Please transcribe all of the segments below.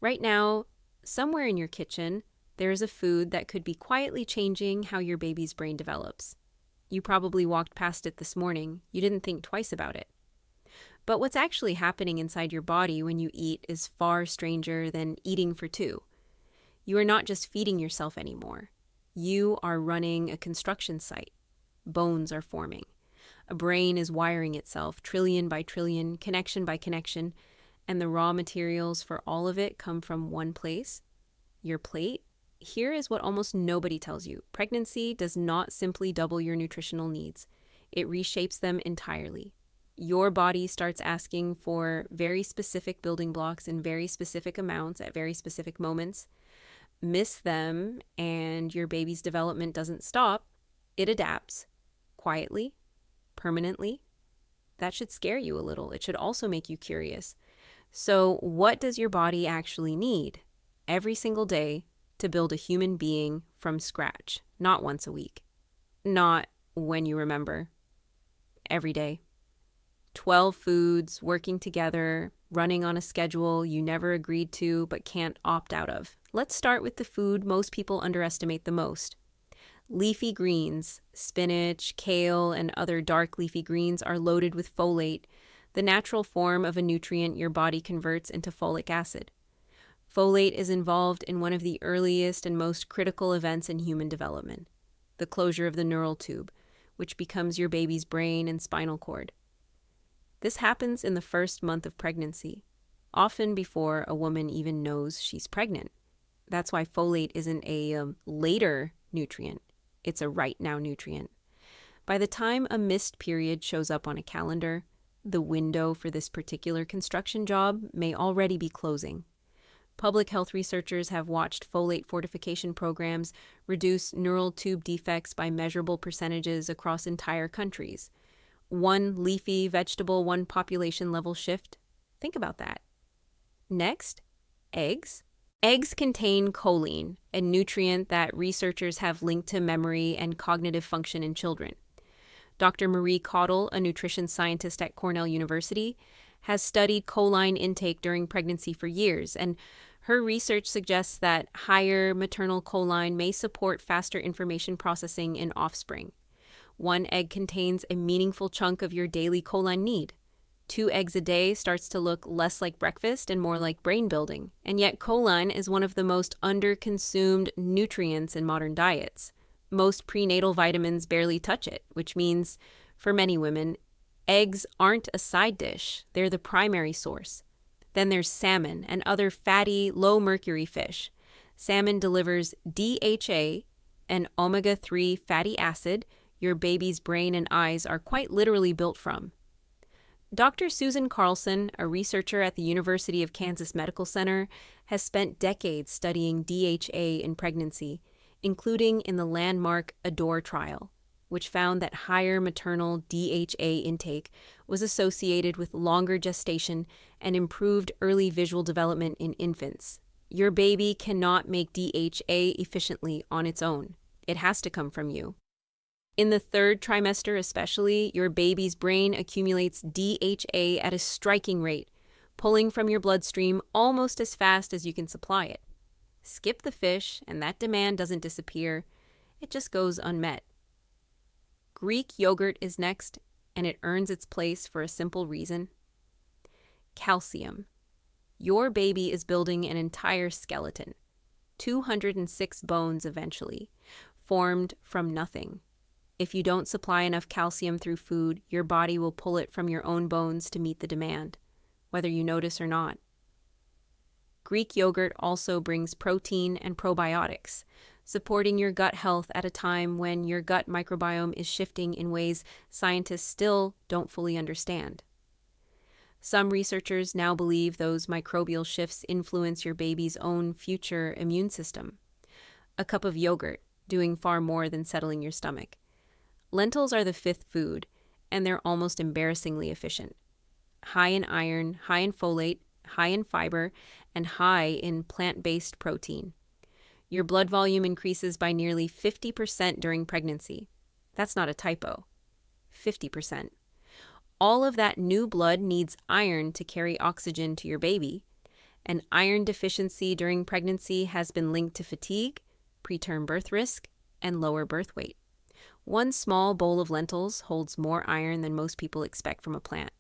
Right now, somewhere in your kitchen, there is a food that could be quietly changing how your baby's brain develops. You probably walked past it this morning. You didn't think twice about it. But what's actually happening inside your body when you eat is far stranger than eating for two. You are not just feeding yourself anymore. You are running a construction site. Bones are forming. A brain is wiring itself, trillion by trillion, connection by connection, and the raw materials for all of it come from one place, your plate. Here is what almost nobody tells you. Pregnancy does not simply double your nutritional needs. It reshapes them entirely. Your body starts asking for very specific building blocks in very specific amounts at very specific moments. Miss them, and your baby's development doesn't stop. It adapts quietly, permanently. That should scare you a little. It should also make you curious. So, what does your body actually need every single day to build a human being from scratch? Not once a week. Not when you remember. Every day. 12 foods working together, running on a schedule you never agreed to but can't opt out of. Let's start with the food most people underestimate the most. Leafy greens, spinach, kale, and other dark leafy greens are loaded with folate, the natural form of a nutrient your body converts into folic acid. Folate is involved in one of the earliest and most critical events in human development, the closure of the neural tube, which becomes your baby's brain and spinal cord. This happens in the first month of pregnancy, often before a woman even knows she's pregnant. That's why folate isn't a later nutrient. It's a right now nutrient. By the time a missed period shows up on a calendar, the window for this particular construction job may already be closing. Public health researchers have watched folate fortification programs reduce neural tube defects by measurable percentages across entire countries. One leafy vegetable, one population level shift. Think about that. Next, eggs. Eggs contain choline, a nutrient that researchers have linked to memory and cognitive function in children. Dr. Marie Caudle, a nutrition scientist at Cornell University, has studied choline intake during pregnancy for years, and her research suggests that higher maternal choline may support faster information processing in offspring. One egg contains a meaningful chunk of your daily choline need. 2 eggs a day starts to look less like breakfast and more like brain building. And yet choline is one of the most under-consumed nutrients in modern diets. Most prenatal vitamins barely touch it, which means, for many women, eggs aren't a side dish. They're the primary source. Then there's salmon and other fatty, low-mercury fish. Salmon delivers DHA, an omega-3 fatty acid your baby's brain and eyes are quite literally built from. Dr. Susan Carlson, a researcher at the University of Kansas Medical Center, has spent decades studying DHA in pregnancy, including in the landmark ADORE trial, which found that higher maternal DHA intake was associated with longer gestation and improved early visual development in infants. Your baby cannot make DHA efficiently on its own. It has to come from you. In the 3rd trimester especially, your baby's brain accumulates DHA at a striking rate, pulling from your bloodstream almost as fast as you can supply it. Skip the fish, and that demand doesn't disappear. It just goes unmet. Greek yogurt is next, and it earns its place for a simple reason. Calcium. Your baby is building an entire skeleton, 206 bones eventually, formed from nothing. If you don't supply enough calcium through food, your body will pull it from your own bones to meet the demand, whether you notice or not. Greek yogurt also brings protein and probiotics, supporting your gut health at a time when your gut microbiome is shifting in ways scientists still don't fully understand. Some researchers now believe those microbial shifts influence your baby's own future immune system. A cup of yogurt, doing far more than settling your stomach. Lentils are the 5th food, and they're almost embarrassingly efficient. High in iron, high in folate, high in fiber, and high in plant-based protein. Your blood volume increases by nearly 50% during pregnancy. That's not a typo. 50%. All of that new blood needs iron to carry oxygen to your baby, And iron deficiency during pregnancy has been linked to fatigue, preterm birth risk, and lower birth weight. One small bowl of lentils holds more iron than most people expect from a plant.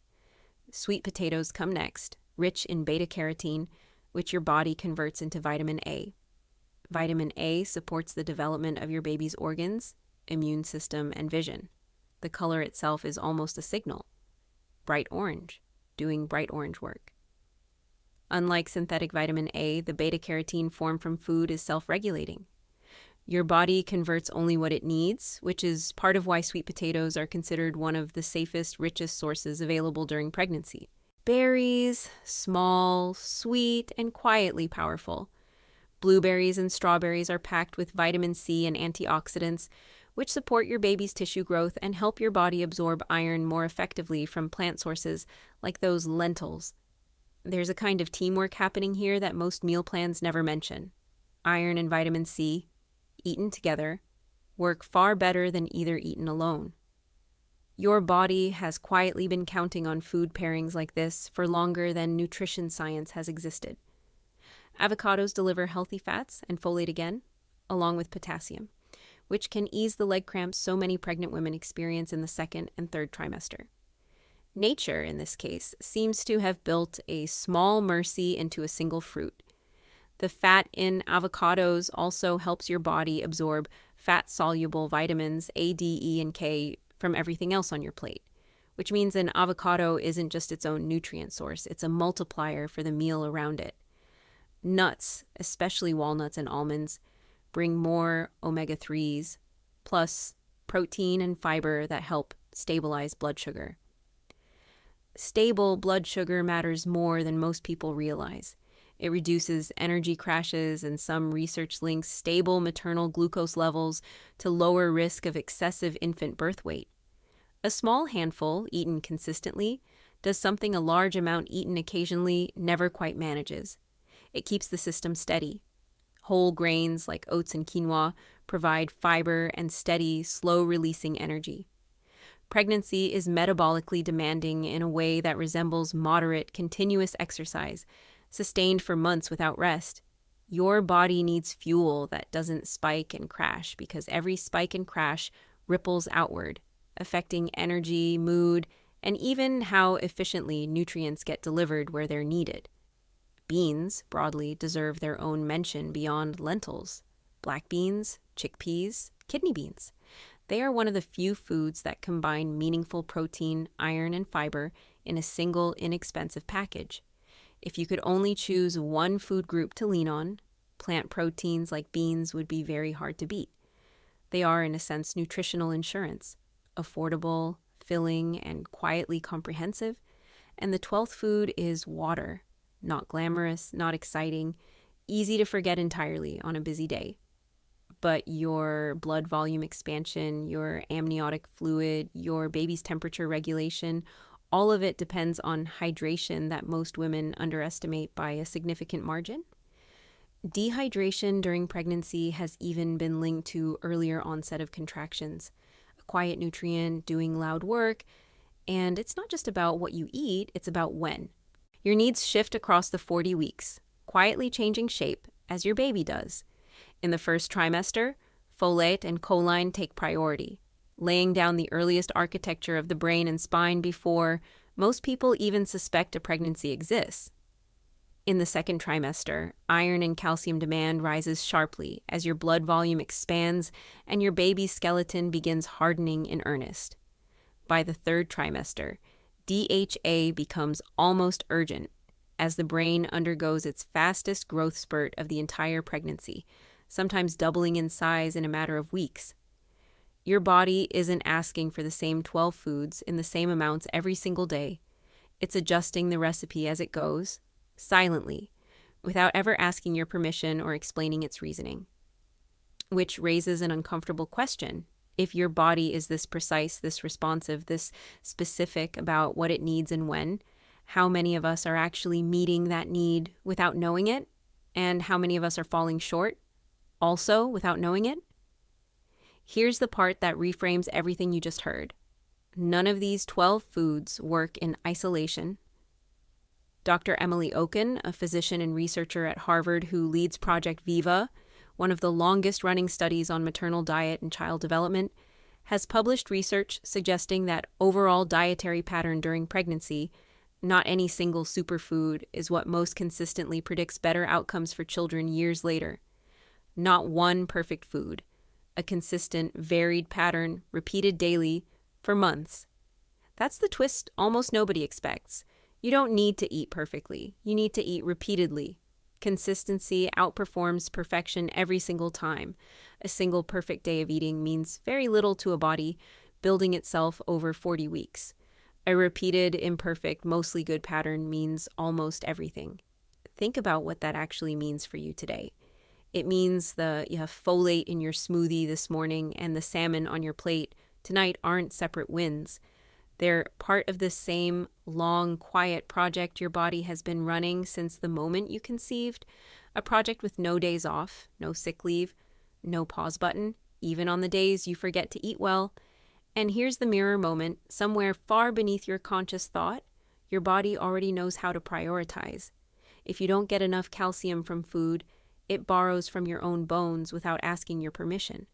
Sweet potatoes come next, rich in beta-carotene, which your body converts into vitamin A. Vitamin A supports the development of your baby's organs, immune system, and vision. The color itself is almost a signal. Bright orange, doing bright orange work. Unlike synthetic vitamin A, the beta-carotene formed from food is self-regulating. Your body converts only what it needs, which is part of why sweet potatoes are considered one of the safest, richest sources available during pregnancy. Berries, small, sweet, and quietly powerful. Blueberries and strawberries are packed with vitamin C and antioxidants, which support your baby's tissue growth and help your body absorb iron more effectively from plant sources like those lentils. There's a kind of teamwork happening here that most meal plans never mention. Iron and vitamin C, eaten together, work far better than either eaten alone. Your body has quietly been counting on food pairings like this for longer than nutrition science has existed. Avocados deliver healthy fats and folate again, along with potassium, which can ease the leg cramps so many pregnant women experience in the second and third trimester. Nature, in this case, seems to have built a small mercy into a single fruit. The fat in avocados also helps your body absorb fat-soluble vitamins A, D, E, and K from everything else on your plate, which means an avocado isn't just its own nutrient source, it's a multiplier for the meal around it. Nuts, especially walnuts and almonds, bring more omega-3s, plus protein and fiber that help stabilize blood sugar. Stable blood sugar matters more than most people realize. It reduces energy crashes, and some research links stable maternal glucose levels to lower risk of excessive infant birth weight. A small handful, eaten consistently, does something a large amount eaten occasionally never quite manages. It keeps the system steady. Whole grains like oats and quinoa provide fiber and steady, slow-releasing energy. Pregnancy is metabolically demanding in a way that resembles moderate, continuous exercise, sustained for months without rest. Your body needs fuel that doesn't spike and crash, because every spike and crash ripples outward, affecting energy, mood, and even how efficiently nutrients get delivered where they're needed. Beans, broadly, deserve their own mention beyond lentils. Black beans, chickpeas, kidney beans. They are one of the few foods that combine meaningful protein, iron, and fiber in a single, inexpensive package. If you could only choose one food group to lean on, plant proteins like beans would be very hard to beat. They are, in a sense, nutritional insurance, affordable, filling, and quietly comprehensive. And the 12th food is water. Not glamorous, not exciting, easy to forget entirely on a busy day. But your blood volume expansion, your amniotic fluid, your baby's temperature regulation, all of it depends on hydration that most women underestimate by a significant margin. Dehydration during pregnancy has even been linked to earlier onset of contractions, a quiet nutrient doing loud work, and it's not just about what you eat, it's about when. Your needs shift across the 40 weeks, quietly changing shape as your baby does. In the first trimester, folate and choline take priority, laying down the earliest architecture of the brain and spine before most people even suspect a pregnancy exists. In the second trimester, iron and calcium demand rises sharply as your blood volume expands and your baby's skeleton begins hardening in earnest. By the third trimester, DHA becomes almost urgent as the brain undergoes its fastest growth spurt of the entire pregnancy, sometimes doubling in size in a matter of weeks. Your body isn't asking for the same 12 foods in the same amounts every single day. It's adjusting the recipe as it goes, silently, without ever asking your permission or explaining its reasoning. Which raises an uncomfortable question. If your body is this precise, this responsive, this specific about what it needs and when, how many of us are actually meeting that need without knowing it? And how many of us are falling short, also without knowing it? Here's the part that reframes everything you just heard. None of these 12 foods work in isolation. Dr. Emily Okun, a physician and researcher at Harvard who leads Project Viva, one of the longest-running studies on maternal diet and child development, has published research suggesting that overall dietary pattern during pregnancy, not any single superfood, is what most consistently predicts better outcomes for children years later. Not one perfect food, a consistent, varied pattern repeated daily for months. That's the twist almost nobody expects. You don't need to eat perfectly. You need to eat repeatedly. Consistency outperforms perfection every single time. A single perfect day of eating means very little to a body building itself over 40 weeks. A repeated, imperfect, mostly good pattern means almost everything. Think about what that actually means for you today. It means you have folate in your smoothie this morning and the salmon on your plate tonight aren't separate wins. They're part of the same long, quiet project your body has been running since the moment you conceived, a project with no days off, no sick leave, no pause button, even on the days you forget to eat well. And here's the mirror moment, somewhere far beneath your conscious thought, your body already knows how to prioritize. If you don't get enough calcium from food, it borrows from your own bones without asking your permission.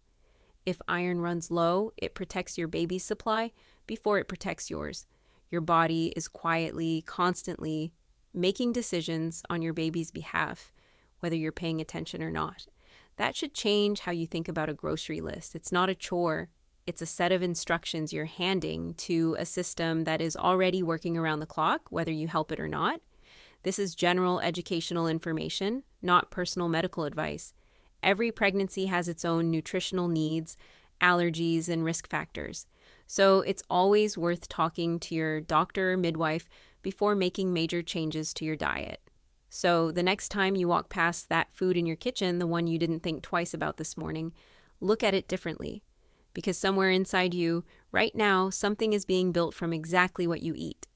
If iron runs low, it protects your baby's supply before it protects yours. Your body is quietly, constantly making decisions on your baby's behalf, whether you're paying attention or not. That should change how you think about a grocery list. It's not a chore. It's a set of instructions you're handing to a system that is already working around the clock, whether you help it or not. This is general educational information, not personal medical advice. Every pregnancy has its own nutritional needs, allergies, and risk factors. So it's always worth talking to your doctor or midwife before making major changes to your diet. So the next time you walk past that food in your kitchen, the one you didn't think twice about this morning, look at it differently. Because somewhere inside you, right now, something is being built from exactly what you eat.